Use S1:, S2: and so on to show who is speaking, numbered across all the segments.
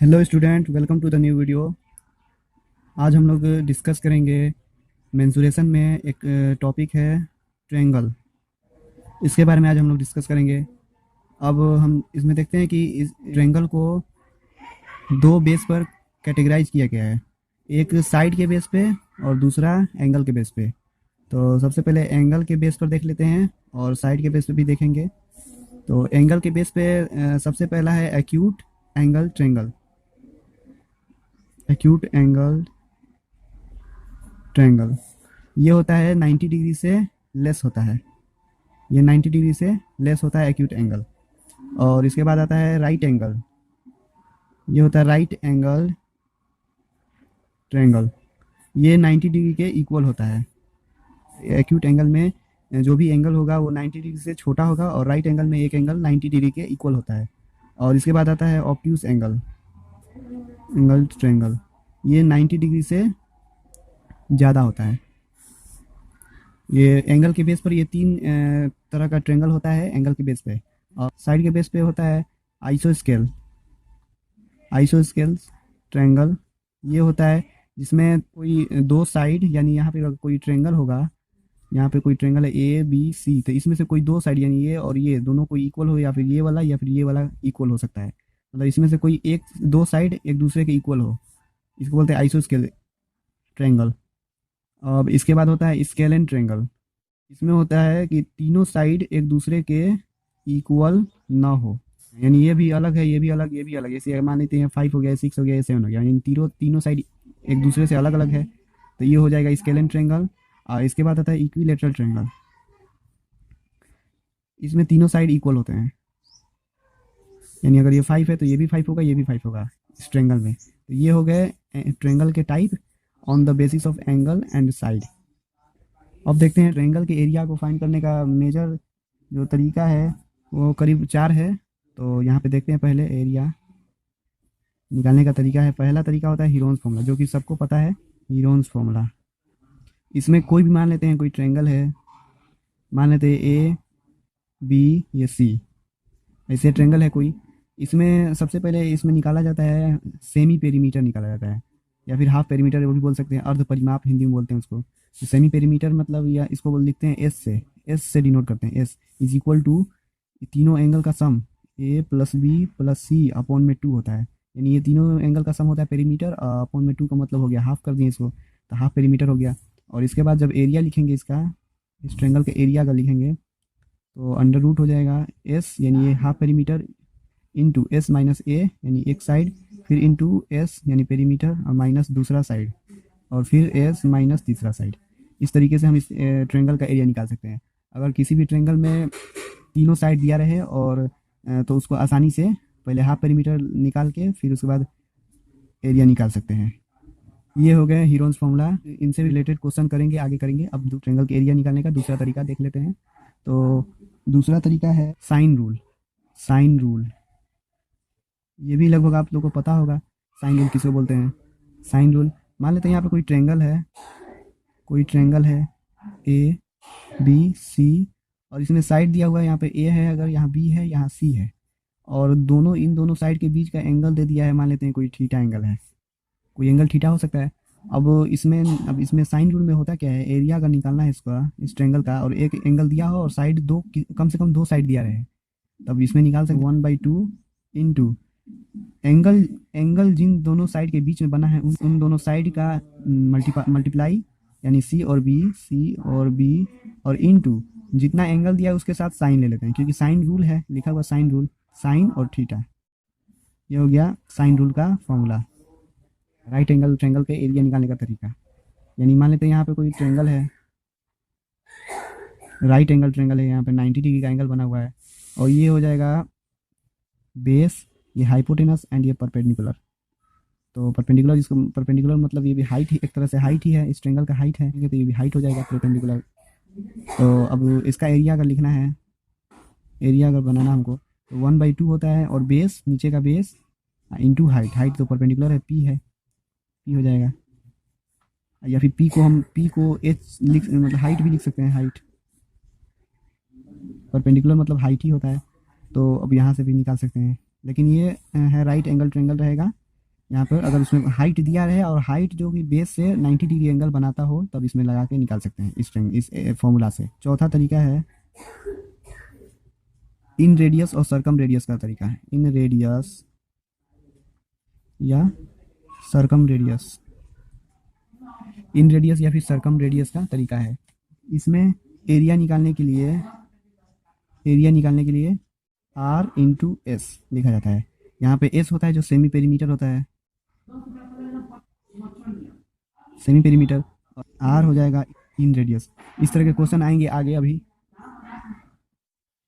S1: Hello student, welcome to the new video. आज हम लोग डिस्कस करेंगे मेंसुरेशन में एक टॉपिक है ट्रायंगल। इसके बारे में आज हम लोग डिस्कस करेंगे। अब हम इसमें देखते हैं कि इस ट्रायंगल को दो बेस पर कैटेगराइज किया गया है, एक साइड के बेस पे और दूसरा एंगल के बेस पे। तो सबसे पहले एंगल के बेस पर देख लेते हैं और साइड के बेस पे भी देखेंगे। तो एंगल के बेस पे सबसे पहला है acute angle triangle. Acute angle triangle ये होता है 90 डिग्री से लेस होता है। ये 90 डिग्री से लेस होता है एक्यूट एंगल। और इसके बाद आता है राइट एंगल। ये होता है राइट एंगल ट्रायंगल। ये 90 डिग्री के इक्वल होता है। एक्यूट एंगल में जो भी एंगल होगा वो 90 डिग्री से छोटा होगा और राइट एंगल में एक एंगल 90 डिग्री के इक्वल होता है। और इसके बाद आता है ऑब्ट्यूज एंगल एंगल ट्रायंगल। ये 90 डिग्री से ज़्यादा होता है। ये एंगल के बेस पर ये तीन तरह का ट्रायंगल होता है एंगल के बेस पे। और साइड के बेस पे होता है आइसोस्केल आइसोस्केल ट्रायंगल। ये होता है जिसमें कोई दो साइड, यानी यहाँ पे अगर कोई ट्रायंगल होगा, यहाँ पे कोई ट्रायंगल है ए बी सी, तो इसमें से कोई दो साइड यानी ये और ये दोनों कोई इक्वल हो, या फिर ये वाला या फिर ये वाला इक्वल हो सकता है। मतलब इसमें से कोई एक दो साइड एक दूसरे के इक्वल हो, इसको बोलते हैं आइसोस्केल ट्रायंगल। अब इसके बाद होता है स्केलेन ट्रायंगल। इसमें होता है कि तीनों साइड एक दूसरे के इक्वल ना हो, यानी ये भी अलग है, ये भी अलग, ये भी अलग। जैसे मान लेते हैं 5 हो गया, 6 हो गया, 7 हो गया, यानी तीनों तीनों साइड एक दूसरे से अलग अलग है। तो ये हो जाएगा स्केलेन ट्रायंगल। और इसके बाद आता है इक्विलेटरल ट्रायंगल। इसमें तीनों साइड इक्वल होते हैं, यानी अगर ये 5 है तो ये भी 5 होगा, ये भी 5 होगा इस ट्रायंगल में। तो ये हो गए ट्रायंगल के type on the basis of angle and side. अब देखते हैं ट्रायंगल के एरिया को फाइंड करने का मेजर जो तरीका है वो करीब 4 है। तो यहाँ पे देखते हैं पहले एरिया निकालने का तरीका है। पहला तरीका होता है हीरोन्स फॉर्मूला, जो कि सबको पता है, हीरोन्स फॉर्मूला। इसमें कोई भी मान लेते हैं, कोई ट्रायंगल है, मान लेते हैं ए बी या सी, ऐसे ट्रायंगल है कोई। इसमें सबसे पहले इसमें निकाला जाता है सेमी पेरीमीटर निकाला जाता है, या फिर हाफ पेरीमीटर वो भी बोल सकते हैं, अर्ध परिमाप हिंदी में बोलते हैं उसको। तो सेमी पेरीमीटर मतलब, या इसको लिखते हैं एस से डिनोट करते हैं। एस इज इक्वल टू तीनों एंगल का सम, ए प्लस बी प्लस सी अपॉन में 2 होता है। यानी ये तीनों एंगल का सम होता है पेरीमीटर, अपॉन में 2 का मतलब हो गया हाफ कर दिए इसको, तो हाफ पेरीमीटर हो गया। और इसके बाद जब एरिया लिखेंगे इसका, इस ट्रायंगल का एरिया अगर लिखेंगे तो अंडर रूट हो जाएगा एस, यानी ये half perimeter, into s minus a यानी एक साइड, फिर इंटू एस यानी पेरीमीटर और माइनस दूसरा साइड, और फिर एस माइनस तीसरा साइड। इस तरीके से हम इस ट्रायंगल का एरिया निकाल सकते हैं। अगर किसी भी ट्रायंगल में तीनों साइड दिया रहे और तो उसको आसानी से पहले हाफ पेरीमीटर निकाल के फिर उसके बाद एरिया निकाल सकते हैं। ये हो गए हीरोन्स फॉर्मूला। इनसे रिलेटेड क्वेश्चन करेंगे, आगे करेंगे। अब ट्रायंगल के एरिया निकालने का दूसरा तरीका देख लेते हैं। तो दूसरा तरीका है साइन रूल। साइन रूल ये भी लगभग आप लोगों को पता होगा, साइन रूल किसको बोलते हैं। साइन रूल, मान लेते हैं यहाँ पे कोई ट्रायंगल है, कोई ट्रायंगल है ए बी सी, और इसमें साइड दिया हुआ है, यहाँ पे ए है, अगर यहाँ बी है, यहाँ सी है, और दोनों इन दोनों साइड के बीच का एंगल दे दिया है, मान लेते हैं कोई थीटा एंगल है, कोई एंगल थीटा हो सकता है। अब इसमें साइन रूल में होता क्या है, एरिया अगर निकालना है इसका, इस ट्रायंगल का, और एक एंगल दिया हो और साइड दो, कम से कम दो साइड दिया रहे, तब इसमें निकाल सकते 1/2 इंटू एंगल एंगल जिन दोनों साइड के बीच में बना है उन दोनों साइड का मल्टीप्लाई, यानी सी और बी, और इनटू जितना एंगल दिया है उसके साथ साइन ले लेते हैं, क्योंकि साइन रूल है लिखा हुआ, साइन रूल, साइन और थीटा। ये हो गया साइन रूल का फॉर्मूला, राइट एंगल ट्रायंगल के एरिया निकालने का तरीका। यानी मान लेते हैं यहाँ पे कोई ट्रायंगल है, राइट एंगल ट्रायंगल है, यहाँ पे 90 डिग्री का एंगल बना हुआ है, और ये हो जाएगा बेस, ये हाइपोटेनस एंड ये परपेंडिकुलर। तो परपेंडिकुलर, इसको परपेंडिकुलर मतलब ये भी हाइट ही, एक तरह से हाइट ही है, इस ट्रायंगल का हाइट है, तो ये भी हाइट हो जाएगा परपेंडिकुलर। तो अब इसका एरिया अगर लिखना है, एरिया अगर बनाना हमको, तो 1/2 होता है, और बेस नीचे का बेस इंटू हाइट, हाइट तो परपेंडिकुलर है, पी है, पी हो जाएगा। या फिर पी को एच लिख, मतलब हाइट भी लिख सकते हैं, हाइट, परपेंडिकुलर मतलब हाइट ही होता है। तो अब यहाँ से भी निकाल सकते हैं, लेकिन ये है राइट एंगल ट्रायंगल रहेगा, यहाँ पर अगर उसमें हाइट दिया रहे और हाइट जो कि बेस से 90 डिग्री एंगल बनाता हो तब इसमें लगा के निकाल सकते हैं इस फॉर्मूला से। चौथा तरीका है इन रेडियस और सरकम रेडियस का तरीका है। इन रेडियस या सरकम रेडियस, इन रेडियस या फिर सरकम रेडियस का तरीका है। इसमें एरिया निकालने के लिए आर इंटू एस लिखा जाता है। यहाँ पे एस होता है जो सेमी पेरीमीटर होता है, सेमी पेरीमीटर, और आर हो जाएगा इन रेडियस। इस तरह के क्वेश्चन आएंगे आगे। अभी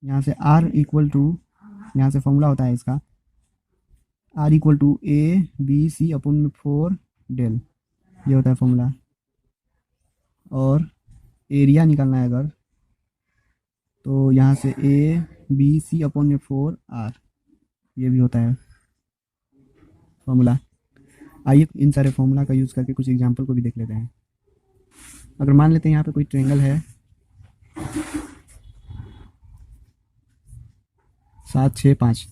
S1: यहाँ से आर इक्वल टू, यहाँ से फॉर्मूला होता है इसका r equal to a b c upon में 4 डेल, ये होता है फॉर्मूला। और एरिया निकालना है अगर तो यहाँ से ए बी सी अपॉन में 4 आर, ये भी होता है फॉर्मूला। आइए इन सारे फॉर्मूला का यूज़ करके कुछ एग्जांपल को भी देख लेते हैं। अगर मान लेते हैं यहाँ पे कोई ट्रायंगल है 7 6 5,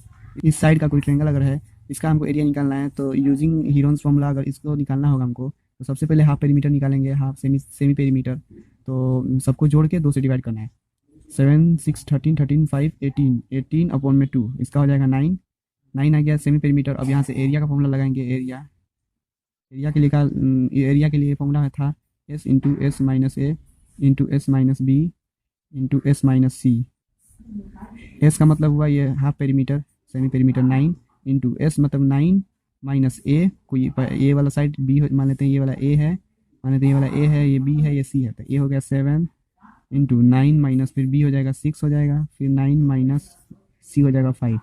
S1: इस साइड का कोई ट्रायंगल अगर है, इसका हमको एरिया निकालना है तो यूजिंग हीरोन्स फॉर्मूला अगर इसको निकालना होगा हमको तो सबसे पहले हाफ पेरीमीटर निकालेंगे, हाफ सेमी पेरीमीटर। तो सबको जोड़ के 2 से डिवाइड करना है। 7 6 13 13 5 18, 18 अपॉन में 2, इसका हो जाएगा 9, 9 आ गया सेमी पेरीमीटर। अब यहाँ से एरिया का फॉर्मूला लगाएंगे। एरिया के लिए फॉर्मूला था s into s minus a into s minus b into s minus c. S का मतलब हुआ ये half perimeter, semi perimeter 9 into s मतलब 9 माइनस ए, कोई ए वाला साइड बी मान लेते हैं, ये वाला ए है, मान लेते हैं ये वाला ए है, ये बी है, ये सी है, तो ए हो गया 7 इंटू 9 माइनस फिर बी हो जाएगा 6 हो जाएगा, फिर 9 माइनस सी हो जाएगा 5।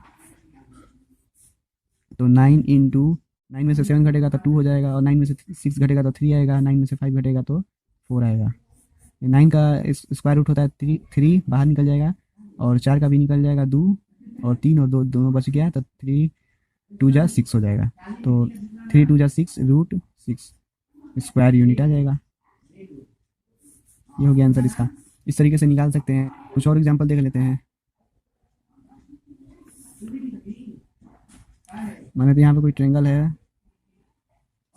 S1: तो 9 इंटू 9 में से 7 घटेगा तो 2 हो जाएगा, और 9 में से 6 घटेगा तो 3 आएगा, 9 में से 5 घटेगा तो 4 आएगा। 9 का स्क्वायर रूट होता है 3 बाहर निकल जाएगा, और 4 का भी निकल जाएगा 2, और 3 और 2 दोनों बच गया, तो 3 2 जा 6 हो जाएगा। तो 3 2 जा 6 रूट 6 स्क्वायर यूनिट आ जाएगा। ये हो गया आंसर इसका। इस तरीके से निकाल सकते हैं। कुछ और एग्जांपल देख लेते हैं। माने तो यहाँ पे कोई ट्रायंगल है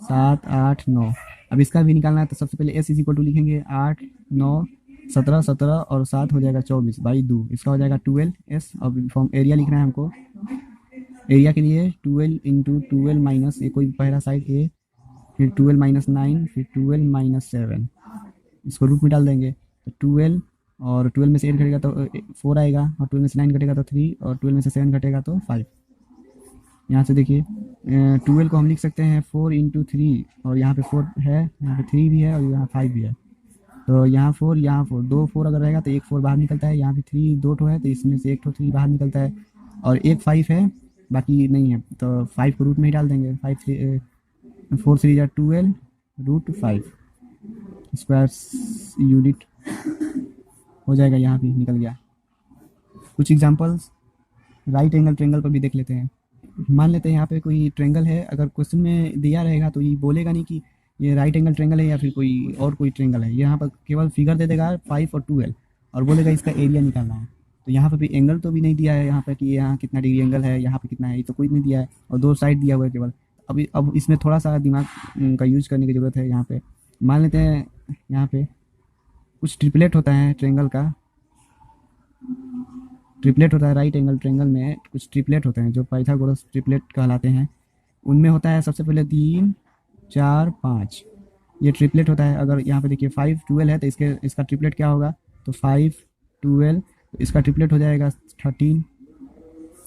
S1: 7 8 9, अब इसका भी निकालना है तो सबसे पहले एस इज इक्वल टू लिखेंगे 8 9 17 17 और 7 हो जाएगा 24 बाई 2, इसका हो जाएगा 12 एस। अब फॉर्म एरिया लिखना है हमको। एरिया के लिए 12 इंटू 12 माइनस ए, कोई पहला साइड ए, फिर 12 माइनस 9, फिर 12 माइनस 7, इसको रूट में डाल देंगे तो 12, और 12 में से 8 घटेगा तो 4 आएगा, और 12 में से 9 घटेगा तो 3, और 12 में से 7 घटेगा तो 5। यहाँ से देखिए 12 को हम लिख सकते हैं 4 इंटू 3, और यहाँ पे 4 है, यहाँ पे 3 भी है, और यहाँ 5 भी है। तो यहाँ 4 यहाँ 4, 2 4 अगर रहेगा तो एक 4 बाहर निकलता है, यहाँ भी 3 2 ठो है तो इसमें से एक ठो 3 बाहर निकलता है, और एक 5 है बाकी नहीं है, तो 5 को रूट में ही डाल देंगे। 4 3 जा 12 रूट 5 स्क्वायर यूनिट हो जाएगा, यहाँ भी निकल गया। कुछ एग्जांपल्स राइट एंगल ट्रायंगल पर भी देख लेते हैं। मान लेते हैं यहाँ पे कोई ट्रायंगल है, अगर क्वेश्चन में दिया रहेगा तो ये बोलेगा नहीं कि ये राइट एंगल ट्रायंगल है या फिर कोई ट्रायंगल है, यहाँ पर केवल फिगर दे देगा 5 और 12 और बोलेगा इसका एरिया निकालना है। तो यहाँ पर भी एंगल तो भी नहीं दिया है यहाँ पर कि यहाँ कितना डिग्री एंगल है, यहाँ पे कितना है, ये तो कोई नहीं दिया है, और 2 साइड दिया हुआ है केवल। अब इसमें थोड़ा सा दिमाग का यूज करने की ज़रूरत है। यहाँ पे मान लेते हैं यहाँ पे कुछ ट्रिपलेट होता है ट्रायंगल का, ट्रिपलेट होता है राइट एंगल ट्रायंगल में, कुछ ट्रिपलेट होते हैं जो पाइथागोरस ट्रिपलेट कहलाते हैं। उनमें होता है सबसे पहले 3 4 5, ये ट्रिपलेट होता है। अगर यहाँ पे देखिए 5 12 है तो इसका ट्रिपलेट क्या होगा, तो 5 12, तो इसका ट्रिपलेट हो जाएगा 13,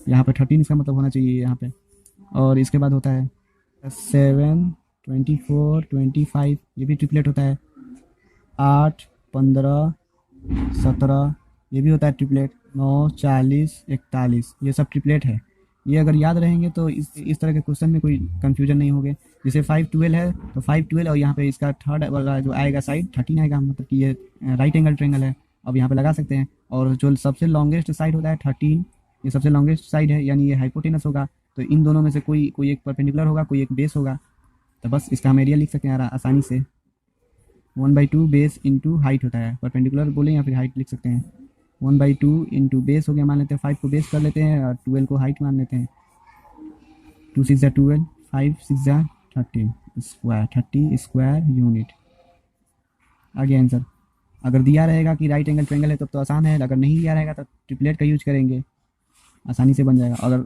S1: यहाँ पे 13 इसका मतलब होना चाहिए यहाँ पे। और इसके बाद होता है 7 24 25, ये भी ट्रिपलेट होता है। 8 15 17, ये भी होता है ट्रिपलेट। 9 40 41, ये सब ट्रिपलेट है। ये अगर याद रहेंगे तो इस तरह के क्वेश्चन में कोई कंफ्यूजन नहीं होगे। जैसे 5 12 है तो 5 12, और यहाँ पे इसका थर्ड वाला जो आएगा साइड 13 आएगा, मतलब कि ये राइट एंगल ट्रायंगल है। अब यहाँ पे लगा सकते हैं। और जो सबसे लॉन्गेस्ट साइड होता है 13, ये सबसे लॉन्गेस्ट साइड है, यानी ये हाइपोटेनस होगा। तो इन दोनों में से कोई एक परपेंडिकुलर होगा, कोई एक बेस होगा। तो बस इसका हम एरिया लिख सकते हैं आसानी से। 1/2 बेस इंटू हाइट होता है, परपेंडिकुलर बोले या फिर हाइट लिख सकते हैं। 1/2 इंटू बेस हो गया, मान लेते हैं 5 को बेस कर लेते हैं और 12 को हाइट मान लेते हैं। 2 6 12, 5 6 30 स्क्वायर 30 स्क्वायर यूनिट। आगे आंसर। अगर दिया रहेगा कि राइट एंगल ट्रायंगल है तब तो आसान है, अगर नहीं दिया रहेगा तो ट्रिपलेट का यूज करेंगे, आसानी से बन जाएगा। अगर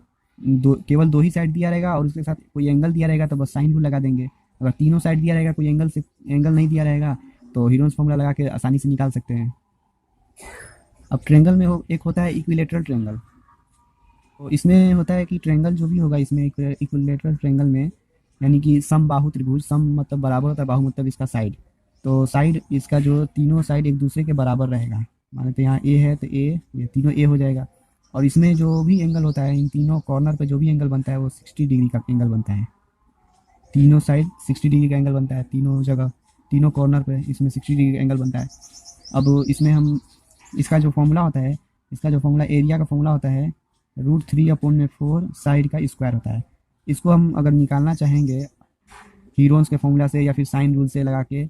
S1: केवल दो ही साइड दिया रहेगा और उसके साथ कोई एंगल दिया रहेगा तो बस साइन रूल लगा देंगे। अगर तीनों साइड दिया रहेगा, कोई एंगल नहीं दिया रहेगा तो हीरोन्स फॉर्मूला लगा के आसानी से निकाल सकते हैं। अब ट्रायंगल में एक होता है इक्विलेटरल ट्रायंगल। तो इसमें होता है कि ट्रायंगल जो भी होगा इसमें इक्विलेटरल ट्रायंगल में, यानी कि समबाहु त्रिभुज, सम मतलब बराबर होता है, बाहु मतलब इसका साइड। तो साइड इसका जो तीनों साइड एक दूसरे के बराबर रहेगा। माने तो यहाँ ए है तो ए, ये तीनों ए हो जाएगा। और इसमें जो भी एंगल होता है, इन तीनों कॉर्नर पे जो भी एंगल बनता है वो 60 डिग्री का एंगल बनता है। तीनों साइड 60 डिग्री का एंगल बनता है, तीनों जगह, तीनों कॉर्नर पे इसमें 60 डिग्री का एंगल बनता है। अब इसमें हम इसका जो फॉर्मूला होता है, इसका जो फॉर्मूला एरिया का फॉर्मूला होता है √3/4 साइड का स्क्वायर होता है। इसको हम अगर निकालना चाहेंगे हीरोन्स के फॉर्मूला से या फिर साइन रूल से लगा के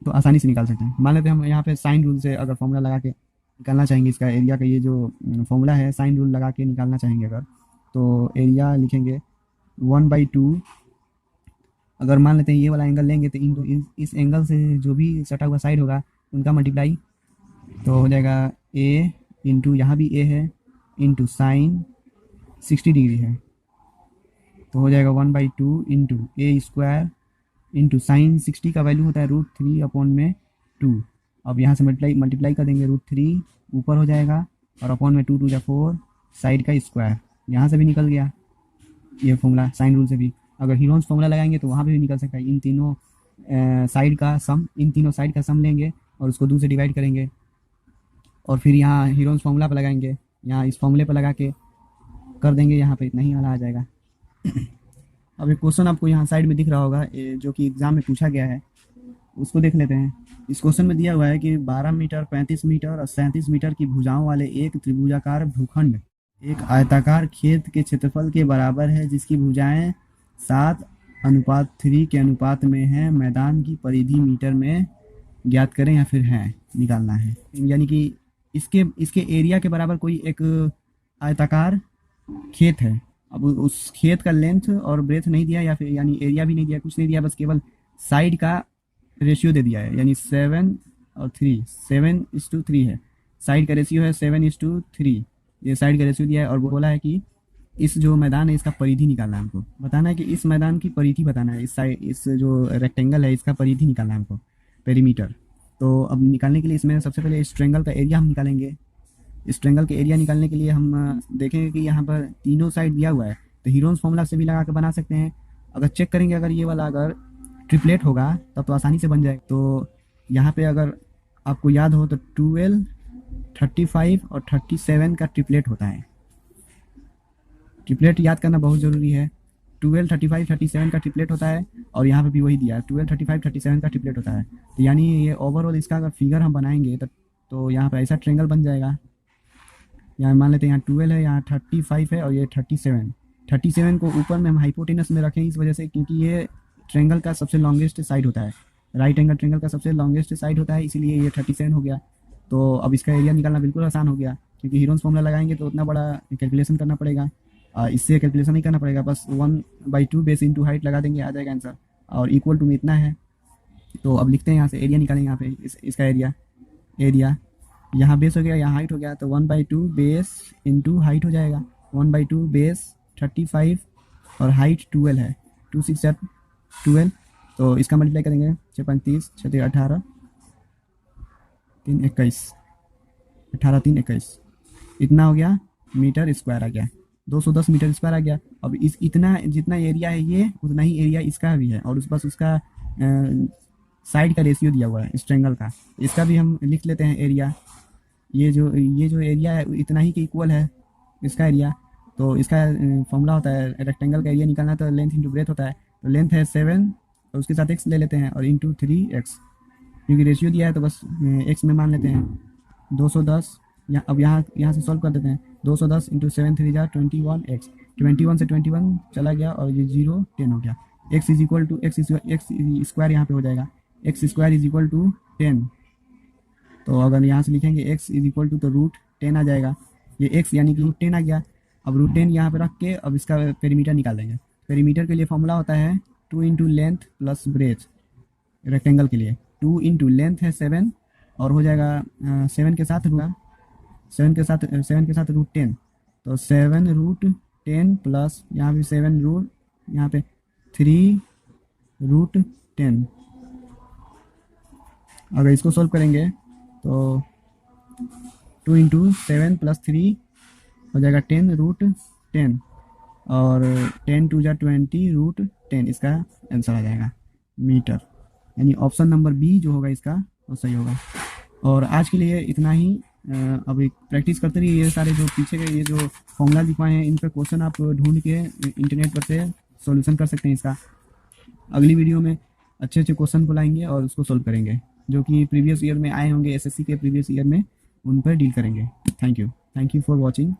S1: तो आसानी से निकाल सकते हैं। मान लेते हैं हम यहाँ पे साइन रूल से अगर फॉर्मूला लगा के निकालना चाहेंगे इसका एरिया का, ये जो फॉर्मूला है साइन रूल लगा के निकालना चाहेंगे अगर, तो एरिया लिखेंगे 1/2। अगर मान लेते हैं ये वाला एंगल लेंगे तो इस एंगल से जो भी सटा हुआ साइड होगा उनका मल्टीप्लाई, तो हो जाएगा ए इंटू यहाँ भी ए है इंटू साइन 60 डिग्री है, तो हो जाएगा 1/2 इंटू ए स्क्वायर इंटू साइन 60 का वैल्यू होता है √3/2। अब यहाँ से मल्टीप्लाई कर देंगे, √3 ऊपर हो जाएगा और अपॉन में 2 2 4 साइड का स्क्वायर, यहाँ से भी निकल गया ये फॉर्मूला साइन रूल से भी। अगर हीरोन्स फॉर्मूला लगाएंगे तो वहाँ पे भी निकल सकता है। इन तीनों साइड का सम लेंगे और उसको 2 से डिवाइड करेंगे और फिर यहाँ हीरोन्स फॉर्मूला पर लगाएंगे, यहाँ इस फॉर्मूले पर लगा के कर देंगे, यहाँ पे इतना ही वाला आ जाएगा। अब एक क्वेश्चन आपको यहाँ साइड में दिख रहा होगा जो कि एग्जाम में पूछा गया है, उसको देख लेते हैं। इस क्वेश्चन में दिया हुआ है कि 12 मीटर, 35 मीटर और 37 मीटर की भुजाओं वाले एक त्रिभुजाकार भूखंड एक आयताकार खेत के क्षेत्रफल के बराबर है, जिसकी भुजाएं 7:3 के अनुपात में है। मैदान की परिधि मीटर में ज्ञात करें या फिर है निकालना है। यानी कि इसके एरिया के बराबर कोई एक आयताकार खेत है। अब उस खेत का लेंथ और ब्रेथ नहीं दिया, या फिर यानी एरिया भी नहीं दिया, कुछ नहीं दिया, बस केवल साइड का रेशियो दे दिया है। यानी 7 और 3, 7:3 है साइड का रेशियो है, 7:3 ये साइड का रेशियो दिया है। और बोला है कि इस जो मैदान है इसका परिधि निकालना है हमको, बताना है कि इस मैदान की परिधि बताना है, इस जो रेक्टेंगल है इसका परिधि निकालना है हमको, पेरीमीटर। तो अब निकालने के लिए इसमें सबसे पहले इस ट्रायंगल का एरिया हम निकालेंगे। इस ट्रायंगल के एरिया निकालने के लिए हम देखेंगे कि यहाँ पर तीनों साइड दिया हुआ है, तो हीरोन्स फॉर्मूला से भी लगा के बना सकते हैं। अगर चेक करेंगे अगर ये वाला अगर ट्रिपलेट होगा तब तो आसानी से बन जाएगा। तो यहाँ पे अगर आपको याद हो तो 12, 35 और 37 का ट्रिपलेट होता है। ट्रिपलेट याद करना बहुत ज़रूरी है। 12, 35, 37 का ट्रिपलेट होता है और यहाँ पे भी वही दिया है, 12, 35, 37 का ट्रिपलेट होता है। तो यानी ये ओवरऑल इसका अगर फिगर हम बनाएंगे तो यहाँ पर ऐसा ट्रायंगल बन जाएगा। यहाँ मान लेते हैं यहाँ 12 है, यहाँ 35 है और ये 37 को ऊपर में हम हाइपोटेनस में रखें इस वजह से क्योंकि ये ट्रायंगल का सबसे लॉन्गेस्ट साइड होता है, राइट एंगल ट्रायंगल का सबसे लॉन्गेस्ट साइड होता है, इसीलिए ये 37 हो गया। तो अब इसका एरिया निकालना बिल्कुल आसान हो गया क्योंकि हीरोन्स फॉर्मूला लगाएंगे तो उतना बड़ा कैलकुलेशन करना पड़ेगा, इससे कैलकुलेशन नहीं करना पड़ेगा, बस 1/2 बेस इंटू हाइट लगा देंगे, आ जाएगा आंसर। और इक्वल टू में इतना है। तो अब लिखते हैं यहाँ से एरिया निकालेंगे। यहाँ पे इसका एरिया यहाँ बेस हो गया, यहाँ हाइट हो गया, तो 1/2 बेस इंटू हाइट हो जाएगा। 1/2 बेस 35 और हाइट 12 है, 2 6 12। तो इसका मल्टीप्लाई करेंगे, 6 5 30, 6 3 18, 3 21, 18 3 21, इतना हो गया मीटर स्क्वायर आ गया, 210 मीटर स्क्वायर आ गया। अब इतना जितना एरिया है ये उतना ही एरिया इसका भी है और बस उसका साइड का रेशियो दिया हुआ है इस ट्रायंगल का, इसका भी हम लिख लेते हैं एरिया। ये जो एरिया है इतना ही के इक्वल है इसका एरिया। तो इसका फॉर्मूला होता है रेक्टेंगल का एरिया निकालना तो लेंथ इंटू ब्रेथ होता है। तो लेंथ है 7 और उसके साथ x ले लेते हैं और इंटू 3x, क्योंकि रेशियो दिया है तो बस x में मान लेते हैं 210। अब यहाँ से सॉल्व कर देते हैं, 210 इंटू 7 3 जा 21x, 21 से 21 चला गया और ये 0 10 हो गया। x is equal to x square यहाँ पे हो जाएगा, x square is equal to 10। तो अगर यहाँ से लिखेंगे x इज इक्वल टू तो √10 आ जाएगा, ये x यानी कि √10 आ गया। अब √10 यहाँ पे रख के अब इसका पेरीमीटर निकाल देंगे। पेरीमीटर के लिए फॉर्मूला होता है 2 into length plus breadth. Rectangle के लिए 2 इंटू लेंथ है 7 और हो जाएगा 7 के साथ रूट 10, तो 7 रूट 10 प्लस यहाँ पे 7 रूट यहाँ पे 3 रूट 10। अगर इसको सोल्व करेंगे तो 2 इंटू 7 प्लस 3 हो जाएगा 10 रूट 10 और 10 टू जा 20 रूट 10, इसका आंसर आ जाएगा मीटर। यानी ऑप्शन नंबर बी जो होगा इसका वो सही होगा। और आज के लिए इतना ही। अभी प्रैक्टिस करते रहिए। ये सारे जो पीछे के ये जो फॉर्मूला लिखवाए हैं इन पर क्वेश्चन आप ढूंढ के इंटरनेट पर से सॉल्यूशन कर सकते हैं इसका। अगली वीडियो में अच्छे अच्छे क्वेश्चन को लाएंगे और उसको सोल्व करेंगे, जो कि प्रीवियस ईयर में आए होंगे, एसएससी के प्रीवियस ईयर में, उन पर डील करेंगे। Thank you for watching.